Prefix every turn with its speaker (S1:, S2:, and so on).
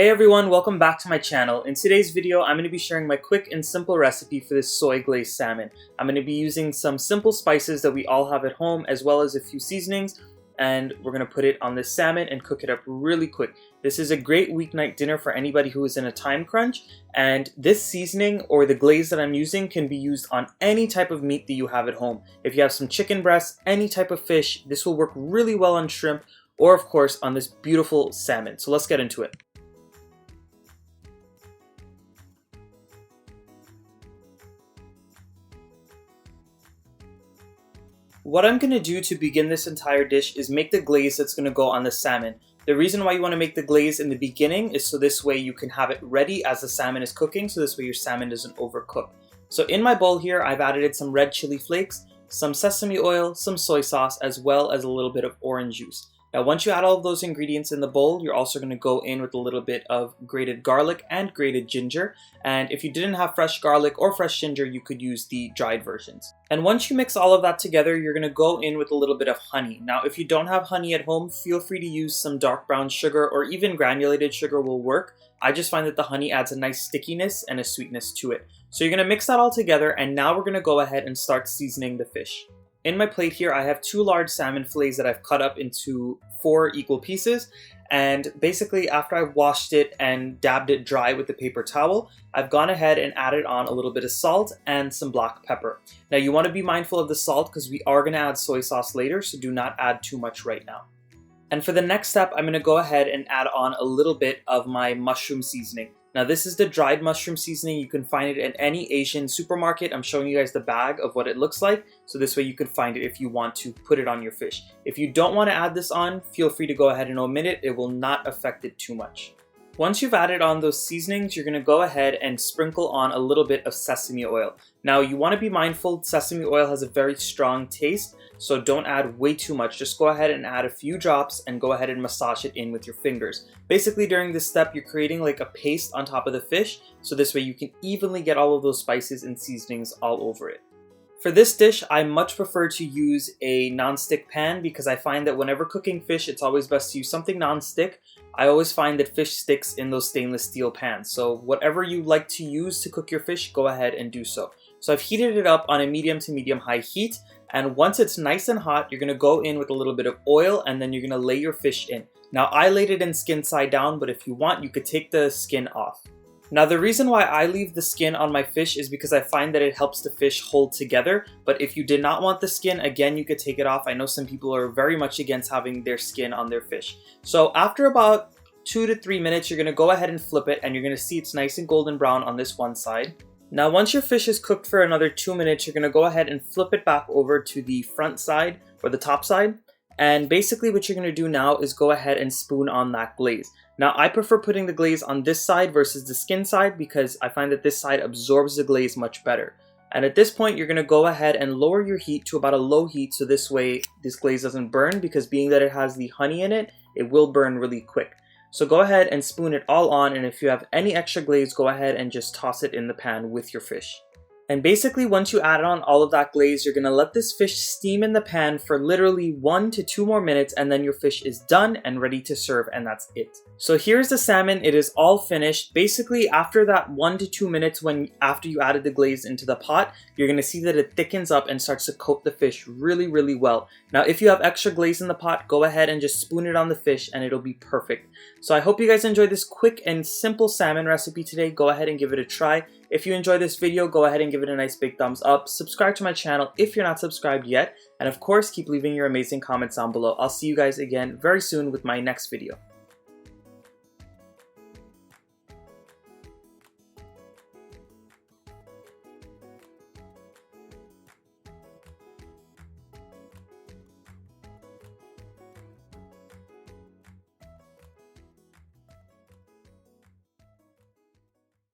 S1: Hey everyone, welcome back to my channel. In today's video, I'm going to be sharing my quick and simple recipe for this soy glazed salmon. I'm going to be using some simple spices that we all have at home, as well as a few seasonings, and we're going to put it on this salmon and cook it up really quick. This is a great weeknight dinner for anybody who is in a time crunch, and this seasoning or the glaze that I'm using can be used on any type of meat that you have at home. If you have some chicken breasts, any type of fish, this will work really well on shrimp, or of course on this beautiful salmon. So let's get into it. What I'm going to do to begin this entire dish is make the glaze that's going to go on the salmon. The reason why you want to make the glaze in the beginning is so this way you can have it ready as the salmon is cooking, so this way your salmon doesn't overcook. So in my bowl here, I've added some red chili flakes, some sesame oil, some soy sauce, as well as a little bit of orange juice. Now once you add all of those ingredients in the bowl, you're also going to go in with a little bit of grated garlic and grated ginger. And if you didn't have fresh garlic or fresh ginger, you could use the dried versions. And once you mix all of that together, you're going to go in with a little bit of honey. Now if you don't have honey at home, feel free to use some dark brown sugar or even granulated sugar will work. I just find that the honey adds a nice stickiness and a sweetness to it. So you're going to mix that all together, and now we're going to go ahead and start seasoning the fish. In my plate here, I have 2 large salmon fillets that I've cut up into 4 equal pieces. And basically, after I've washed it and dabbed it dry with the paper towel, I've gone ahead and added on a little bit of salt and some black pepper. Now, you want to be mindful of the salt because we are going to add soy sauce later, so do not add too much right now. And for the next step, I'm going to go ahead and add on a little bit of my mushroom seasoning. Now this is the dried mushroom seasoning. You can find it in any Asian supermarket. I'm showing you guys the bag of what it looks like, so this way you can find it if you want to put it on your fish. If you don't want to add this on, feel free to go ahead and omit it. It will not affect it too much. Once you've added on those seasonings, you're going to go ahead and sprinkle on a little bit of sesame oil. Now you want to be mindful, sesame oil has a very strong taste, so don't add way too much. Just go ahead and add a few drops and go ahead and massage it in with your fingers. Basically during this step, you're creating like a paste on top of the fish, so this way you can evenly get all of those spices and seasonings all over it. For this dish, I much prefer to use a non-stick pan because I find that whenever cooking fish, it's always best to use something non-stick. I always find that fish sticks in those stainless steel pans. So whatever you like to use to cook your fish, go ahead and do so. So I've heated it up on a medium to medium high heat. And once it's nice and hot, you're going to go in with a little bit of oil and then you're going to lay your fish in. Now I laid it in skin side down, but if you want, you could take the skin off. Now the reason why I leave the skin on my fish is because I find that it helps the fish hold together. But if you did not want the skin, again, you could take it off. I know some people are very much against having their skin on their fish. So after about 2 to 3 minutes, you're going to go ahead and flip it and you're going to see it's nice and golden brown on this one side. Now once your fish is cooked for another 2 minutes, you're going to go ahead and flip it back over to the front side or the top side. And basically what you're going to do now is go ahead and spoon on that glaze. Now I prefer putting the glaze on this side versus the skin side because I find that this side absorbs the glaze much better. And at this point, you're going to go ahead and lower your heat to about a low heat so this way this glaze doesn't burn, because being that it has the honey in it, it will burn really quick. So go ahead and spoon it all on, and if you have any extra glaze, go ahead and just toss it in the pan with your fish. And basically once you add on all of that glaze, you're going to let this fish steam in the pan for literally 1 to 2 more minutes, and then your fish is done and ready to serve, and that's it. So here's the salmon. It is all finished. Basically after that 1 to 2 minutes after you added the glaze into the pot, you're going to see that it thickens up and starts to coat the fish really well. Now if you have extra glaze in the pot, go ahead and just spoon it on the fish and it'll be perfect. So I hope you guys enjoyed this quick and simple salmon recipe today. Go ahead and give it a try. If you enjoyed this video, go ahead and give it a nice big thumbs up. Subscribe to my channel if you're not subscribed yet. And of course, keep leaving your amazing comments down below. I'll see you guys again very soon with my next video.